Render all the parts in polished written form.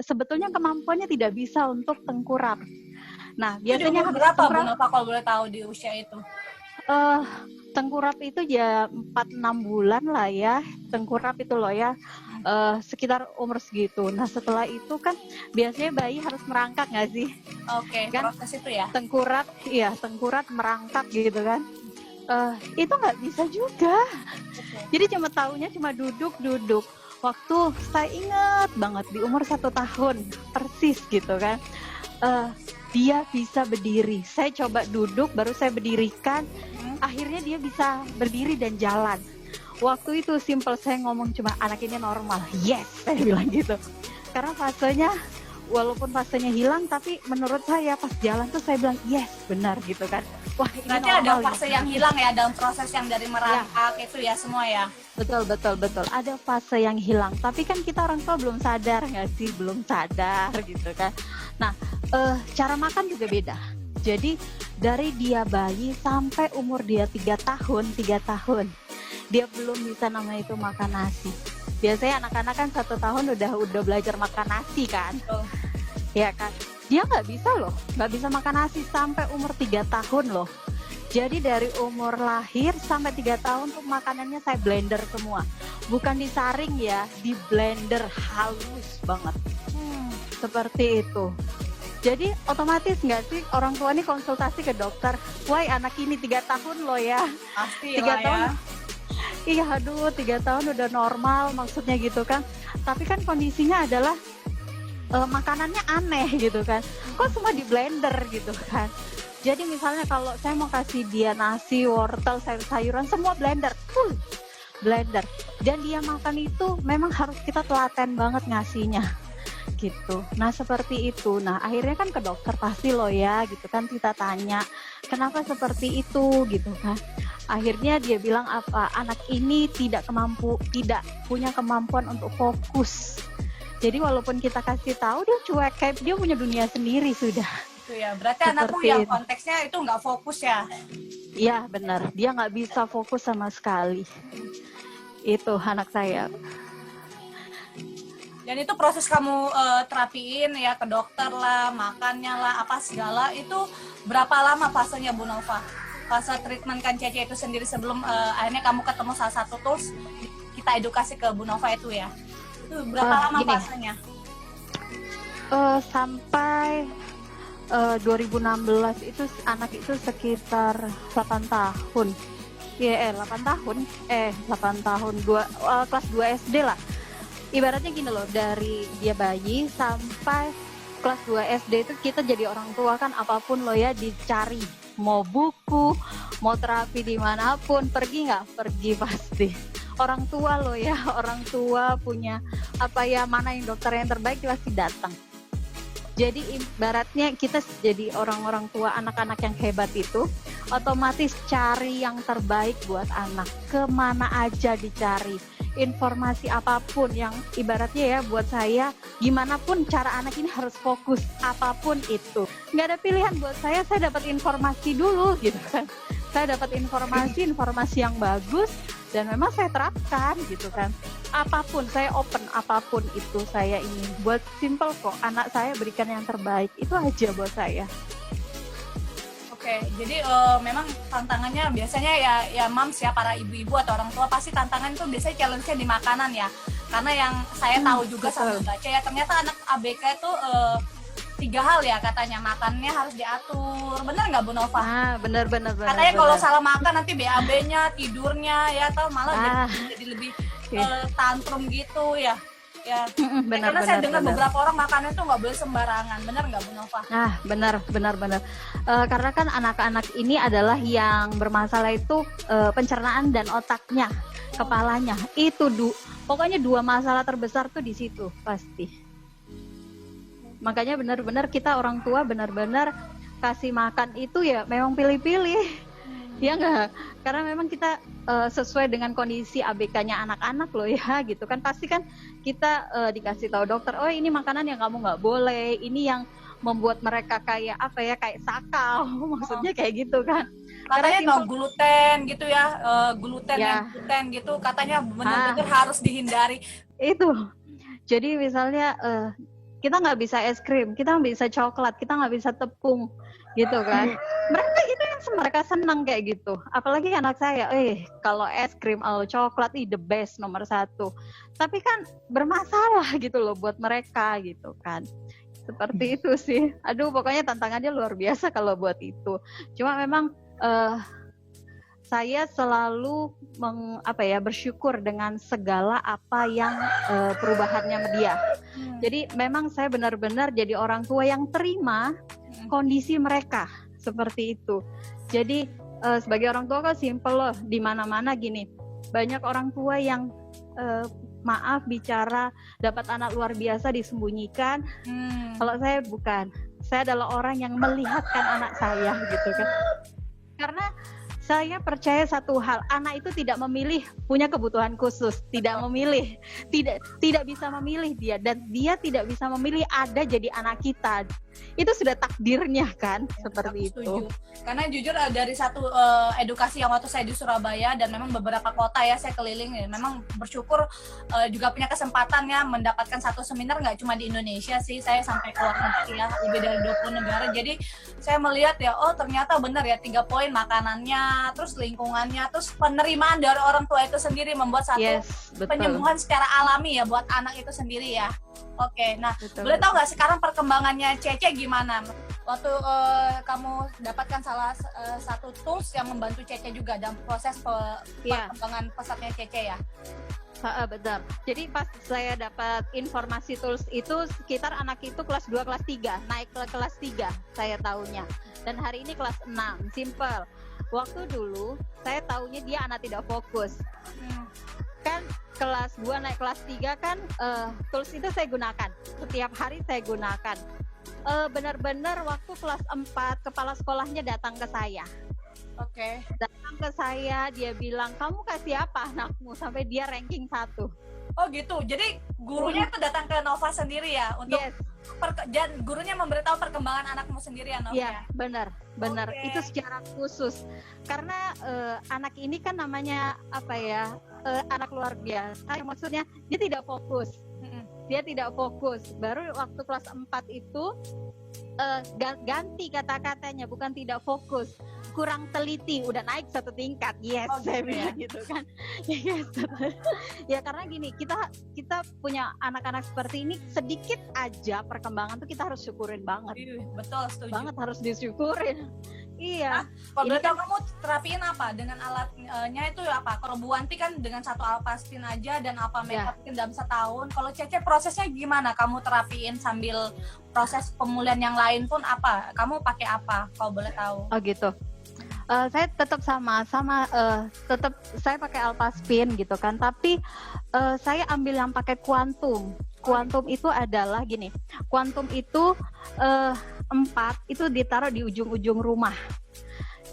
sebetulnya kemampuannya tidak bisa untuk tengkurap. Nah, Itu di biasanya umur habis berapa Bu tengkurap, Nova kalau boleh tahu di usia itu? tengkurap itu ya 4-6 bulan lah ya, tengkurap itu loh ya, sekitar umur segitu. Nah setelah itu kan biasanya bayi harus merangkak nggak sih? Oke, Kan proses itu ya. tengkurap, iya tengkurap merangkak gitu kan. Itu nggak bisa juga. Jadi cuma taunya cuma duduk. Waktu saya ingat banget di umur 1 tahun persis gitu kan. Dia bisa berdiri. Saya coba duduk, baru saya berdirikan. Akhirnya dia bisa berdiri dan jalan. Waktu itu simple, saya ngomong cuma anak ini normal. Yes, saya bilang gitu. Karena fasenya, walaupun fasenya hilang, tapi menurut saya pas jalan tuh saya bilang yes, benar gitu kan. Wah, ini Berarti normal. ada fase yang hilang ya dalam proses yang dari merangkak itu ya semua ya. Betul. Ada fase yang hilang. Tapi kan kita orang tua belum sadar nggak sih? Belum sadar gitu kan. Nah, cara makan juga beda. Jadi dari dia bayi sampai umur dia 3 tahun, dia belum bisa namanya itu makan nasi. Biasanya anak-anak kan 1 tahun udah belajar makan nasi kan. Ya kan. Dia nggak bisa makan nasi sampai umur 3 tahun loh. Jadi dari umur lahir sampai 3 tahun tuh makanannya saya blender semua. Bukan disaring ya, di blender halus banget. Seperti itu. Jadi otomatis nggak sih orang tua ini konsultasi ke dokter, wah anak ini 3 tahun loh ya. Pasti 3 lah tahun. ya. Iya aduh 3 tahun udah normal maksudnya gitu kan. Tapi kan kondisinya adalah makanannya aneh gitu kan. Kok semua di blender gitu kan. Jadi misalnya kalau saya mau kasih dia nasi, wortel, sayur-sayuran semua blender, full blender. Dan dia makan itu memang harus kita telaten banget ngasihnya. Gitu. Nah seperti itu. Nah akhirnya kan ke dokter pasti loh ya gitu kan, kita tanya kenapa seperti itu gitu kan. Akhirnya dia bilang apa, anak ini tidak punya kemampuan untuk fokus. Jadi walaupun kita kasih tahu dia cuek, kayak dia punya dunia sendiri sudah. Itu ya, berarti anakku yang konteksnya itu nggak fokus ya. Iya benar, dia nggak bisa fokus sama sekali. Itu anak saya. Dan itu proses kamu terapiin ya, ke dokter lah, makannya lah, apa segala, itu berapa lama fasenya Bu Nova? Fase treatment kan Cece itu sendiri sebelum akhirnya kamu ketemu salah satu tools, kita edukasi ke Bu Nova itu ya. Itu berapa lama fasenya? Sampai 2016 itu anak itu sekitar 8 tahun. 8 tahun, kelas 2 SD lah. Ibaratnya gini loh, dari dia bayi sampai kelas 2 SD itu kita jadi orang tua kan apapun lo ya dicari. Mau buku, mau terapi dimanapun, pergi nggak? Pergi pasti. Orang tua lo ya, orang tua punya apa ya, mana yang dokter yang terbaik pasti datang. Jadi ibaratnya kita jadi orang-orang tua anak-anak yang hebat itu otomatis cari yang terbaik buat anak. Kemana aja dicari, informasi apapun yang ibaratnya ya buat saya, gimana pun cara anak ini harus fokus, apapun itu. Nggak ada pilihan buat saya dapat informasi dulu gitu kan. Saya dapat informasi yang bagus dan memang saya terapkan gitu kan. Apapun, saya open apapun itu saya ingin. Buat simple kok, anak saya berikan yang terbaik, itu aja buat saya. Oke, jadi memang tantangannya biasanya ya moms ya, para ibu-ibu atau orang tua pasti tantangan itu biasanya challenge-nya di makanan ya. Karena yang saya tahu juga sama baca ya, ternyata anak ABK itu 3 hal ya katanya, makannya harus diatur. Bener nggak Bu Nova? Bener. Katanya kalau salah makan nanti BAB-nya, tidurnya ya, atau malah jadi lebih tantrum gitu ya. Ya, karena saya dengar beberapa orang makannya tuh nggak boleh sembarangan, benar nggak Bu Nova? Benar. Karena kan anak-anak ini adalah yang bermasalah itu pencernaan dan otaknya, kepalanya. Itu pokoknya 2 masalah terbesar tuh di situ pasti. Makanya benar-benar kita orang tua benar-benar kasih makan itu ya memang pilih-pilih. Ya enggak? Karena memang kita sesuai dengan kondisi ABK-nya anak-anak loh ya gitu kan. Pasti kan kita dikasih tahu dokter, oh ini makanan yang kamu nggak boleh, ini yang membuat mereka kayak apa ya, kayak sakau, maksudnya kayak gitu kan. Katanya no gluten gitu ya, gluten gitu katanya benar-benar harus dihindari. Itu. Jadi misalnya kita nggak bisa es krim, kita nggak bisa coklat, kita nggak bisa tepung, gitu kan. Mereka itu yang mereka senang kayak gitu. Apalagi anak saya, kalau es krim atau coklat the best nomor 1. Tapi kan bermasalah gitu loh buat mereka gitu kan. Seperti itu sih. Aduh, pokoknya tantangannya luar biasa kalau buat itu. Cuma memang saya selalu bersyukur dengan segala apa yang perubahannya dia. Jadi memang saya benar-benar jadi orang tua yang terima kondisi mereka seperti itu. Jadi sebagai orang tua kan simple loh, di mana-mana gini. Banyak orang tua yang maaf bicara dapat anak luar biasa disembunyikan. Kalau saya bukan. Saya adalah orang yang melihatkan anak saya gitu kan. Karena saya percaya satu hal, anak itu tidak memilih punya kebutuhan khusus, tidak memilih, tidak bisa memilih dia, dan dia tidak bisa memilih ada jadi anak kita. Itu sudah takdirnya kan, seperti itu. Karena jujur dari satu edukasi yang waktu saya di Surabaya dan memang beberapa kota ya saya keliling, memang bersyukur juga punya kesempatan ya mendapatkan satu seminar, nggak cuma di Indonesia sih, saya sampai ke luar negeri ya, lebih dari 20 negara. Jadi saya melihat ya, oh ternyata benar ya 3 poin, makanannya, terus lingkungannya, terus penerimaan dari orang tua itu sendiri membuat satu penyembuhan secara alami ya buat anak itu sendiri ya. Oke, nah boleh tahu nggak sekarang perkembangannya Cece gimana? Waktu kamu dapatkan salah satu tools yang membantu Cece juga dalam proses perkembangan pesatnya Cece ya? Benar. Jadi pas saya dapat informasi tools itu sekitar anak itu kelas 2, kelas 3, naik ke kelas 3 saya tahunya. Dan hari ini kelas 6, simple. Waktu dulu saya tahunya dia anak tidak fokus. Kan kelas 2 naik kelas 3 kan tools itu saya gunakan. Setiap hari saya gunakan. Benar-benar waktu kelas 4 kepala sekolahnya datang ke saya. Oke. Datang ke saya, dia bilang, kamu kasih apa anakmu sampai dia ranking 1. Oh gitu, jadi gurunya itu datang ke Nova sendiri ya untuk gurunya memberitahu perkembangan anakmu sendiri ya Nova? Iya, benar. Okay. Itu secara khusus. Karena anak ini kan namanya anak luar biasa. Maksudnya dia tidak fokus. Dia tidak fokus. Baru waktu kelas 4 itu ganti kata-katanya, bukan tidak fokus, kurang teliti, udah naik 1 tingkat. Saya bilang gitu kan. Ya karena gini, kita punya anak-anak seperti ini, sedikit aja perkembangan tuh kita harus syukurin banget. Betul, setuju banget, harus disyukurin. Iya. Kalau boleh tahu kamu terapiin apa dengan alatnya itu apa? Kalau Bu Wanti kan dengan 1 Alpastin aja dan Alpha Makeup dalam setahun. Kalau Cece prosesnya gimana? Kamu terapiin sambil proses pemulihan yang lain pun apa? Kamu pakai apa? Kalau boleh tahu? Oh gitu. Saya tetap tetap saya pakai Alpaspin gitu kan. Tapi saya ambil yang pakai kuantum. Kuantum itu adalah gini. Kuantum itu 4 itu ditaruh di ujung-ujung rumah.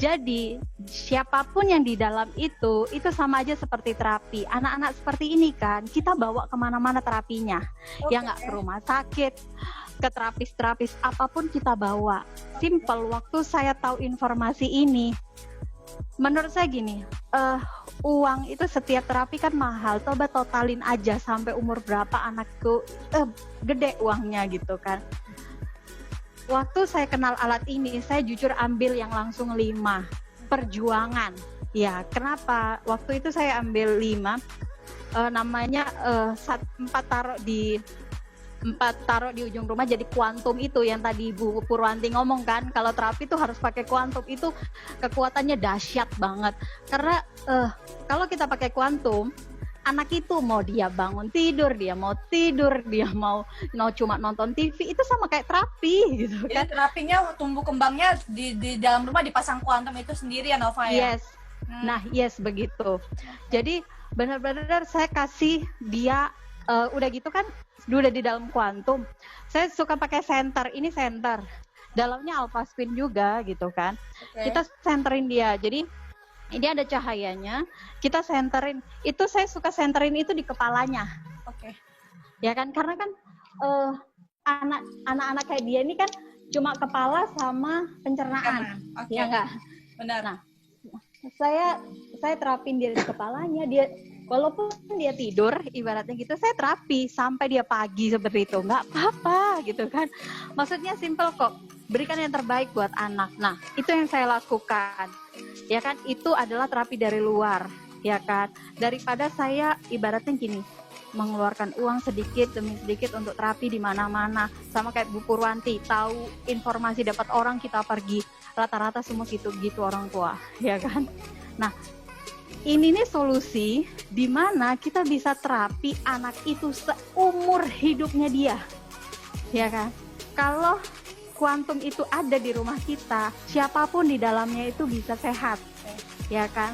Jadi siapapun yang di dalam itu sama aja seperti terapi. Anak-anak seperti ini kan kita bawa kemana-mana terapinya. Ya nggak, ke rumah sakit, ke terapis apapun kita bawa. Simple. Waktu saya tahu informasi ini, menurut saya gini, uang itu setiap terapi kan mahal. Coba totalin aja sampai umur berapa anakku, gede uangnya gitu kan. Waktu saya kenal alat ini, saya jujur ambil yang langsung 5. Perjuangan. Ya, kenapa? Waktu itu saya ambil 5. Namanya 4 taruh di ujung rumah jadi kuantum itu yang tadi Bu Purwanti ngomong kan, kalau terapi itu harus pakai kuantum, itu kekuatannya dahsyat banget. Karena kalau kita pakai kuantum, anak itu mau dia bangun tidur, dia mau cuma nonton TV, itu sama kayak terapi gitu kan. Jadi terapinya tumbuh kembangnya di dalam rumah dipasang kuantum itu sendiri ya Nova ya? Yes. Nah, begitu. Jadi benar-benar saya kasih dia udah gitu kan, udah di dalam kuantum. Saya suka pakai center, ini center. Dalamnya Alphaspin juga gitu kan. Kita centerin dia. Jadi ini ada cahayanya, kita centerin. Itu saya suka centerin itu di kepalanya. Ya kan, karena kan anak-anak kayak dia ini kan cuma kepala sama pencernaan. Ya enggak? Benar. Nah, saya terapin dia di kepalanya, dia walaupun dia tidur ibaratnya gitu, saya terapi sampai dia pagi seperti itu, nggak apa-apa gitu kan. Maksudnya simple kok, berikan yang terbaik buat anak. Nah itu yang saya lakukan, ya kan, itu adalah terapi dari luar, ya kan, daripada saya ibaratnya gini, mengeluarkan uang sedikit demi sedikit untuk terapi di mana-mana. Sama kayak Bu Purwanti, tahu informasi dapat orang kita pergi, rata-rata semua gitu-gitu orang tua, ya kan. Nah, ini nih solusi di mana kita bisa terapi anak itu seumur hidupnya dia, ya kan. Kalau kuantum itu ada di rumah kita, siapapun di dalamnya itu bisa sehat, ya kan.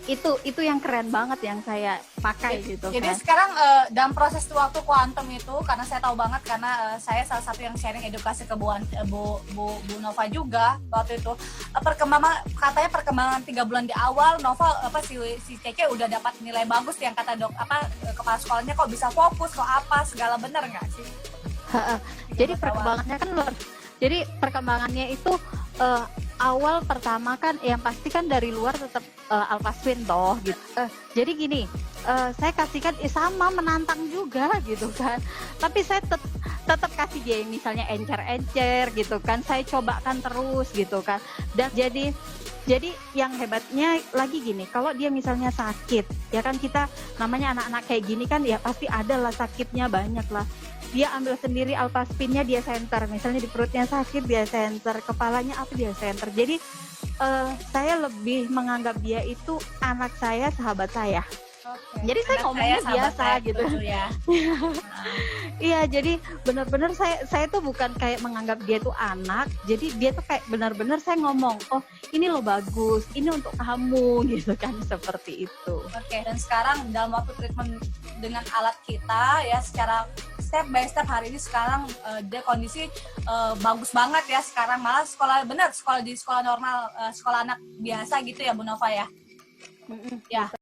Itu yang keren banget yang saya pakai gitu. Jadi kan. sekarang dalam proses waktu kuantum itu, karena saya tahu banget karena saya salah satu yang sharing edukasi ke Bu Nova juga waktu itu, katanya perkembangan 3 bulan di awal Nova si Cece udah dapat nilai bagus yang kata kepala sekolahnya, kok bisa fokus, kok apa segala, bener nggak sih? Jadi perkembangannya kan luar. Jadi perkembangannya itu awal pertama kan yang pasti kan dari luar tetap Alpaswin toh gitu. Jadi gini, saya kasihkan sama menantang juga gitu kan. Tapi saya tetap kasih dia misalnya encer-encer gitu kan. Saya cobakan terus gitu kan. Dan jadi yang hebatnya lagi gini, kalau dia misalnya sakit, ya kan, kita namanya anak-anak kayak gini kan ya pasti ada lah sakitnya, banyak lah. Dia ambil sendiri Alpaspinnya, dia senter, misalnya di perutnya sakit dia senter, kepalanya apa dia senter. Jadi saya lebih menganggap dia itu anak saya, sahabat saya. Jadi saya ngomongnya biasa gitu ya. Iya, jadi benar-benar saya tuh bukan kayak menganggap dia tuh anak. Jadi dia tuh kayak benar-benar saya ngomong, oh ini lo bagus, ini untuk kamu gitu kan, seperti itu. Oke, dan sekarang dalam waktu treatment dengan alat kita ya, secara step by step hari ini sekarang dia kondisi bagus banget ya. Sekarang malah sekolah di sekolah normal, sekolah anak biasa gitu ya Bu Nova ya. Ya.